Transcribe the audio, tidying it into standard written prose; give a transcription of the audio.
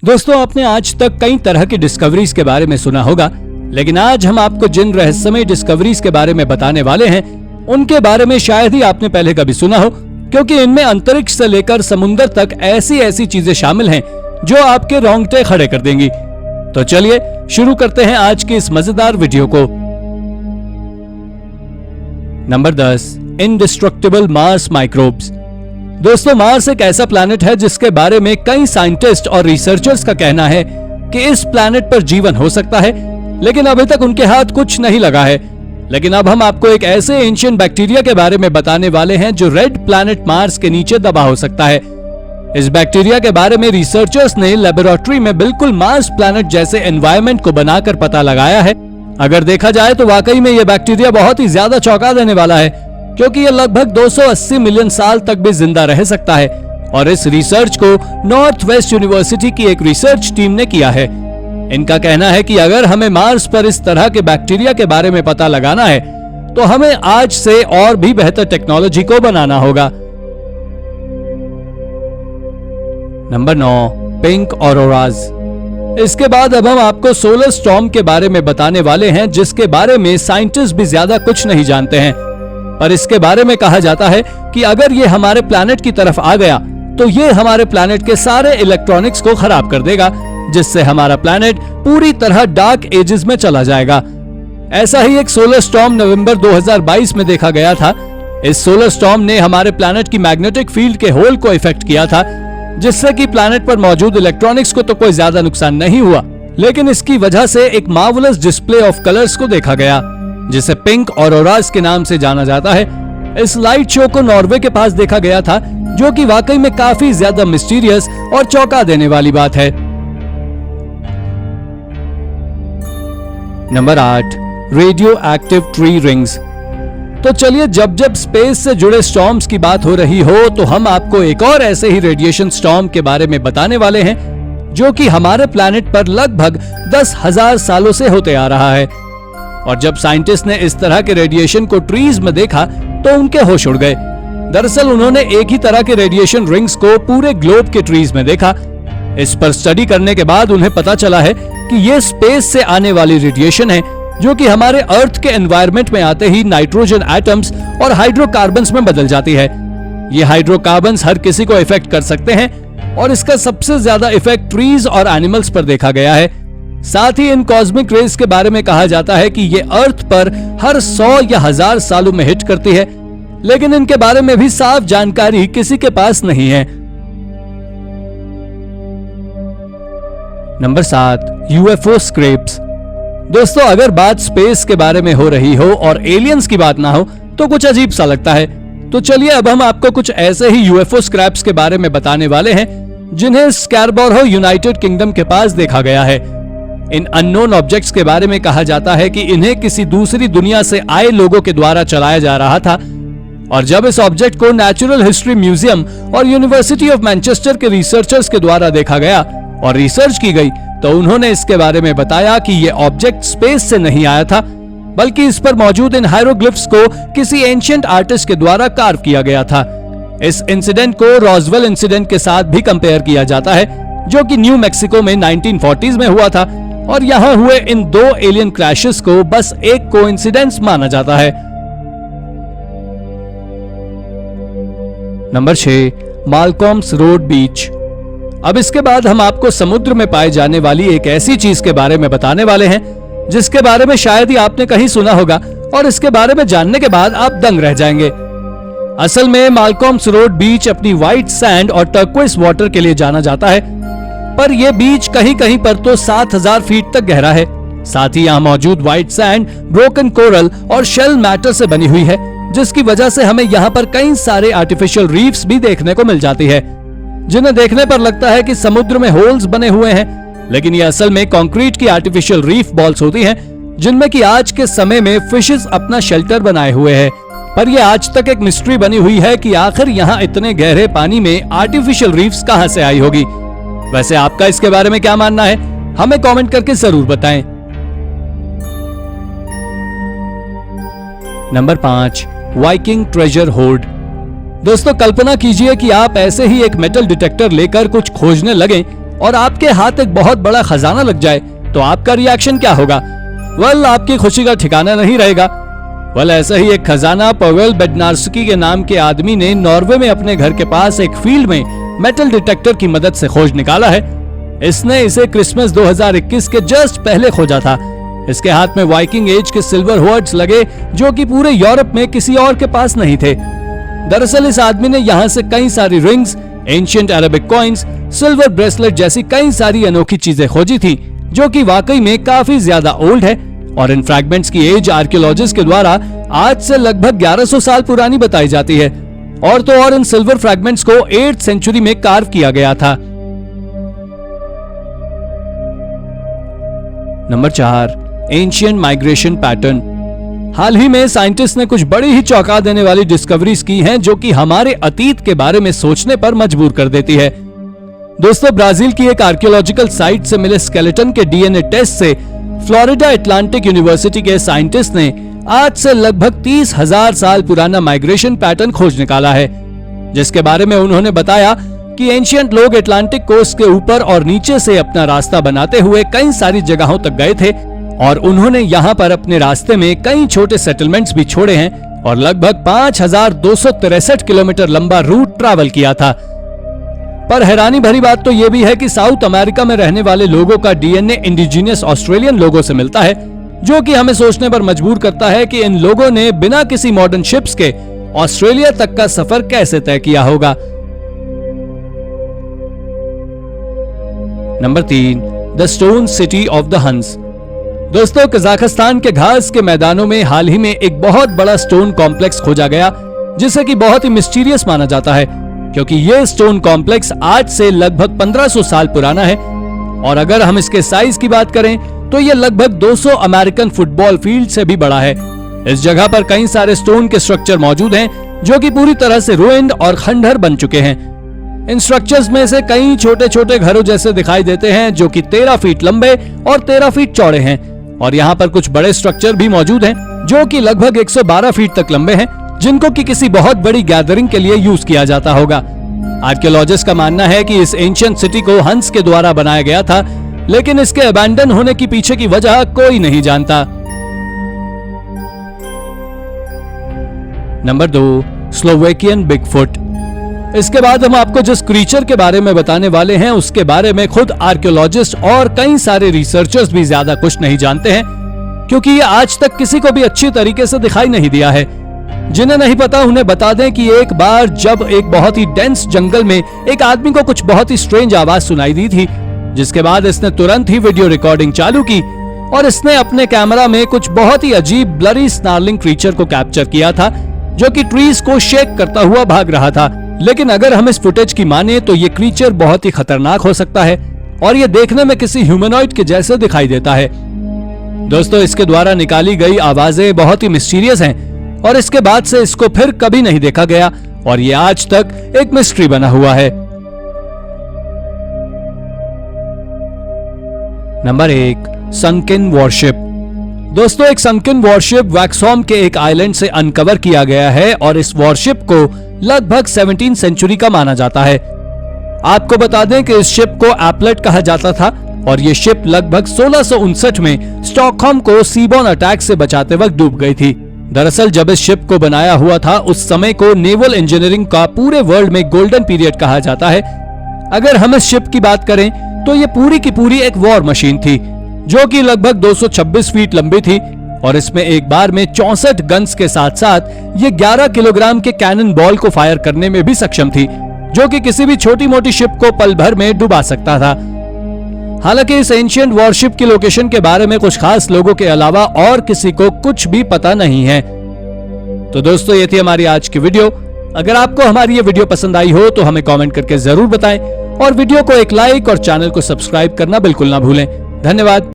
दोस्तों, आपने आज तक कई तरह की डिस्कवरीज के बारे में सुना होगा, लेकिन आज हम आपको जिन रहस्यमय डिस्कवरीज के बारे में बताने वाले हैं उनके बारे में शायद ही आपने पहले कभी सुना हो, क्योंकि इनमें अंतरिक्ष से लेकर समुद्र तक ऐसी ऐसी चीजें शामिल हैं जो आपके रोंगटे खड़े कर देंगी। तो चलिए शुरू करते हैं आज की इस मजेदार वीडियो को। Number 10, indestructible Mars microbes. दोस्तों, मार्स एक ऐसा प्लैनेट है जिसके बारे में कई साइंटिस्ट और रिसर्चर्स का कहना है कि इस प्लैनेट पर जीवन हो सकता है, लेकिन अभी तक उनके हाथ कुछ नहीं लगा है। लेकिन अब हम आपको एक ऐसे एंशिएंट बैक्टीरिया के बारे में बताने वाले हैं जो रेड प्लैनेट मार्स के नीचे दबा हो सकता है। इस बैक्टीरिया के बारे में रिसर्चर्स ने लेबोरेटरी में बिल्कुल मार्स प्लैनेट जैसे एनवायरनमेंट को बनाकर पता लगाया है। अगर देखा जाए तो वाकई में यह बैक्टीरिया बहुत ही ज्यादा चौंका देने वाला है, क्योंकि यह लगभग 280 मिलियन साल तक भी जिंदा रह सकता है। और इस रिसर्च को नॉर्थ वेस्ट यूनिवर्सिटी की एक रिसर्च टीम ने किया है। इनका कहना है कि अगर हमें मार्स पर इस तरह के बैक्टीरिया के बारे में पता लगाना है तो हमें आज से और भी बेहतर टेक्नोलॉजी को बनाना होगा। Number 9, pink auroras. इसके बाद अब हम आपको सोलर स्टॉर्म के बारे में बताने वाले हैं, जिसके बारे में साइंटिस्ट भी ज्यादा कुछ नहीं जानते हैं। पर इसके बारे में कहा जाता है कि अगर ये हमारे प्लैनेट की तरफ आ गया तो ये हमारे प्लैनेट के सारे इलेक्ट्रॉनिक्स को खराब कर देगा, जिससे हमारा प्लैनेट पूरी तरह डार्क एजेस में चला जाएगा। ऐसा ही एक सोलर स्टॉर्म नवंबर 2022 में देखा गया था। इस सोलर स्टॉर्म ने हमारे प्लैनेट की मैग्नेटिक फील्ड के होल को इफेक्ट किया था, जिससे कि प्लैनेट पर मौजूद इलेक्ट्रॉनिक्स को तो कोई ज्यादा नुकसान नहीं हुआ, लेकिन इसकी वजह से एक मार्वलस डिस्प्ले ऑफ कलर्स को देखा गया, जिसे पिंक ऑरोराज के नाम से जाना जाता है। इस लाइट शो को नॉर्वे के पास देखा गया था, जो कि वाकई में काफी ज्यादा मिस्टीरियस और चौंका देने वाली बात है। Number 8, radio active tree rings. तो चलिए, जब जब स्पेस से जुड़े स्टॉर्म्स की बात हो रही हो तो हम आपको एक और ऐसे ही रेडिएशन स्टॉर्म के बारे में बताने वाले हैं, जो कि हमारे प्लैनेट पर लगभग 10,000 सालों से होते आ रहा है। और जब साइंटिस्ट ने इस तरह के रेडिएशन को ट्रीज में देखा तो उनके होश उड़ गए। दरअसल उन्होंने एक ही तरह के रेडिएशन रिंग्स को पूरे ग्लोब के ट्रीज में देखा। इस पर स्टडी करने के बाद उन्हें पता चला है कि ये स्पेस से आने वाली रेडिएशन है, जो कि हमारे अर्थ के एनवायरनमेंट में आते ही नाइट्रोजन एटम्स और हाइड्रोकार्बन्स में बदल जाती है। ये हाइड्रोकार्बन्स हर किसी को इफेक्ट कर सकते हैं, और इसका सबसे ज्यादा इफेक्ट ट्रीज और एनिमल्स पर देखा गया है। साथ ही इन कॉस्मिक रेज के बारे में कहा जाता है कि ये अर्थ पर हर 100 या 1000 सालों में हिट करती है, लेकिन इनके बारे में भी साफ जानकारी किसी के पास नहीं है। Number 7, UFO scraps. दोस्तों, अगर बात स्पेस के बारे में हो रही हो और एलियंस की बात ना हो तो कुछ अजीब सा लगता है। तो चलिए अब हम आपको कुछ ऐसे ही यूएफओ स्क्रैप्स के बारे में बताने वाले हैं, जिन्हें स्कैरबोरो यूनाइटेड किंगडम के पास देखा गया है। इन अननोन ऑब्जेक्ट्स के बारे में कहा जाता है कि इन्हें किसी दूसरी दुनिया से आए लोगों के द्वारा चलाया जा रहा था, और जब इस ऑब्जेक्ट को नेचुरल हिस्ट्री म्यूजियम और यूनिवर्सिटी ऑफ मैनचेस्टर के रिसर्चर्स के द्वारा देखा गया और रिसर्च की गई, तो उन्होंने इसके बारे में बताया कि यह ऑब्जेक्ट स्पेस से नहीं आया था, बल्कि इस पर मौजूद इन हायरोग्लिफ्स को किसी एंशिएंट आर्टिस्ट के द्वारा कार्व किया गया था। इस इंसिडेंट को रॉसवेल इंसिडेंट के साथ भी कंपेयर किया जाता है, जो कि न्यू मैक्सिको में 1940s में हुआ था, और यहां हुए इन 2 एलियन क्रैशेस को बस एक कोइंसिडेंस माना जाता है। नंबर 6, मालकोम्स रोड बीच। अब इसके बाद हम आपको समुद्र में पाए जाने वाली एक ऐसी चीज के बारे में बताने वाले हैं, जिसके बारे में शायद ही आपने कहीं सुना होगा, और इसके बारे में जानने के बाद आप दंग रह जाएंगे। असल में मालकोम्स रोड बीच अपनी व्हाइट सैंड और टर्कोइस वाटर के लिए जाना जाता है, पर यह बीच कहीं कहीं पर तो 7000 फीट तक गहरा है। साथ ही यहाँ मौजूद व्हाइट सैंड ब्रोकन कोरल और शेल मैटर से बनी हुई है, जिसकी वजह से हमें यहाँ पर कई सारे आर्टिफिशियल रीफ्स भी देखने को मिल जाती है, जिन्हें देखने पर लगता है कि समुद्र में होल्स बने हुए हैं, लेकिन ये असल में कंक्रीट की आर्टिफिशियल रीफ बॉल्स होती हैं, जिनमें कि आज के समय में फिशेस अपना शेल्टर बनाए हुए हैं। पर यह आज तक एक मिस्ट्री बनी हुई है कि आखिर यहाँ इतने गहरे पानी में आर्टिफिशियल रीफ्स कहां से आई होगी। वैसे आपका इसके बारे में क्या मानना है, हमें कमेंट करके जरूर बताएं। Number 5, Viking treasure horde. दोस्तों, कल्पना कीजिए कि आप ऐसे ही एक मेटल डिटेक्टर लेकर कुछ खोजने लगे और आपके हाथ एक बहुत बड़ा खजाना लग जाए तो आपका रिएक्शन क्या होगा? वेल, आपकी खुशी का ठिकाना नहीं रहेगा। वेल, ऐसा ही एक खजाना पवेल बेडनार्स्की के नाम के आदमी ने नॉर्वे में अपने घर के पास एक फील्ड में मेटल डिटेक्टर की मदद से खोज निकाला है। इसने इसे क्रिसमस 2021 के जस्ट पहले खोजा था। इसके हाथ में वाइकिंग एज के सिल्वर हॉर्ड्स लगे जो कि पूरे यूरोप में किसी और के पास नहीं थे। दरअसल इस आदमी ने यहाँ से कई सारी rings, ancient Arabic coins, silver bracelet जैसी कई सारी अनोखी चीजें खोजी थी जो कि वाकई में काफी ज्यादा ओल्ड है और इन फ्रैगमेंट्स की एज आर्कियोलॉजिस्ट के द्वारा आज से लगभग 1100 साल पुरानी बताई जाती है। और तो और इन सिल्वर फ्रैगमेंट्स को 8th सेंचुरी में कार्व किया गया था। Number 4, ancient migration pattern. हाल ही में साइंटिस्ट ने कुछ बड़ी ही चौंका देने वाली डिस्कवरीज की हैं जो कि हमारे अतीत के बारे में सोचने पर मजबूर कर देती है। दोस्तों, ब्राजील की एक आर्कियोलॉजिकल साइट से मिले स्केलेटन के डीएनए टेस्ट से फ्लोरिडा अटलांटिक यूनिवर्सिटी के साइंटिस्ट ने आज से लगभग 30,000 साल पुराना माइग्रेशन पैटर्न खोज निकाला है, जिसके बारे में उन्होंने बताया कि एंशिएंट लोग अटलांटिक कोस्ट के ऊपर और नीचे से अपना रास्ता बनाते हुए कई सारी जगहों तक गए थे और उन्होंने यहाँ पर अपने रास्ते में कई छोटे सेटलमेंट्स भी छोड़े हैं और लगभग 5,263 किलोमीटर लंबा रूट ट्रैवल किया था। पर हैरानी भरी बात तो यह भी है कि साउथ अमेरिका में रहने वाले लोगों का डीएनए इंडिजिनियस ऑस्ट्रेलियन लोगों से मिलता है, जो कि हमें सोचने पर मजबूर करता है कि इन लोगों ने बिना किसी मॉडर्न शिप्स के ऑस्ट्रेलिया तक का सफर कैसे तय किया होगा। Number 3, the stone city of the हंस। दोस्तों, कजाकिस्तान के घास के मैदानों में हाल ही में एक बहुत बड़ा स्टोन कॉम्प्लेक्स खोजा गया जिसे कि बहुत ही मिस्टीरियस माना जाता है, क्योंकि यह स्टोन कॉम्प्लेक्स आज से लगभग 1500 साल पुराना है और अगर हम इसके साइज की बात करें तो यह लगभग 200 अमेरिकन फुटबॉल फील्ड से भी बड़ा है। इस जगह पर कई सारे स्टोन के स्ट्रक्चर मौजूद हैं जो कि पूरी तरह से रुइंड और खंडहर बन चुके हैं। इन स्ट्रक्चर्स में से कई छोटे छोटे घरों जैसे दिखाई देते हैं जो कि 13 फीट लंबे और 13 फीट चौड़े हैं और यहाँ पर कुछ बड़े स्ट्रक्चर भी मौजूद हैं जो कि लगभग 112 फीट तक लंबे हैं, जिनको कि किसी बहुत बड़ी गैदरिंग के लिए यूज किया जाता होगा। आर्कियोलॉजिस्ट का मानना है कि इस एंशिएंट सिटी को हंस के द्वारा बनाया गया था, लेकिन इसके अबैंडन होने की पीछे की वजह कोई नहीं जानता। Number 2, Slovakian bigfoot. इसके बाद हम आपको जिस क्रीचर के बारे में बताने वाले हैं उसके बारे में खुद आर्कियोलॉजिस्ट और कई सारे रिसर्चर्स भी ज्यादा कुछ नहीं जानते हैं, क्योंकि ये आज तक किसी को भी अच्छी तरीके से दिखाई नहीं दिया है। जिन्हें नहीं पता उन्हें बता दें कि एक बार जब एक बहुत ही डेंस जंगल में एक आदमी को कुछ बहुत ही स्ट्रेंज आवाज सुनाई दी थी, जिसके बाद इसने तुरंत ही वीडियो रिकॉर्डिंग चालू की और इसने अपने कैमरा में कुछ बहुत ही अजीब ब्लरी स्नार्लिंग क्रीचर को कैप्चर किया था जो कि ट्रीज को शेक करता हुआ भाग रहा था। लेकिन अगर हम इस फुटेज की माने तो ये क्रीचर बहुत ही खतरनाक हो सकता है और ये देखने में किसी ह्यूमनॉइड के जैसे दिखाई देता है। दोस्तों, इसके द्वारा निकाली गई आवाजें बहुत ही मिस्टीरियस हैं और इसके बाद से इसको फिर कभी नहीं देखा गया और ये आज तक एक मिस्ट्री बना हुआ है। Number 1, sunken warship. दोस्तों, एक संकिन वॉरशिप वैक्सहॉम के एक आइलैंड से अनकवर किया गया है और इस वॉरशिप को लगभग 17th सेंचुरी का माना जाता है। आपको बता दें कि इस शिप को एपलेट कहा जाता था और ये शिप लगभग 1659 में स्टॉकहोम को सीबॉर्न अटैक से बचाते वक्त डूब गई थी। दरअसल जब इस शिप को बनाया हुआ था उस समय को नेवल इंजीनियरिंग का पूरे वर्ल्ड में गोल्डन पीरियड कहा जाता है। अगर हम इस शिप की बात करें तो ये पूरी की पूरी एक वॉर मशीन थी जो कि लगभग 226 फीट लंबी थी और इसमें एक बार में 64 गन्स के साथ साथ ये 11 किलोग्राम के कैनन बॉल को फायर करने में भी सक्षम थी, जो कि किसी भी छोटी मोटी शिप को पल भर में डुबा सकता था। हालांकि इस एंशिएंट वॉरशिप की लोकेशन के बारे में कुछ खास लोगों के अलावा और किसी को कुछ भी पता नहीं है। तो दोस्तों, ये थी हमारी आज की वीडियो। अगर आपको हमारी ये वीडियो पसंद आई हो तो हमें कमेंट करके जरूर बताएं और वीडियो को एक लाइक और चैनल को सब्सक्राइब करना बिल्कुल ना भूलें। धन्यवाद।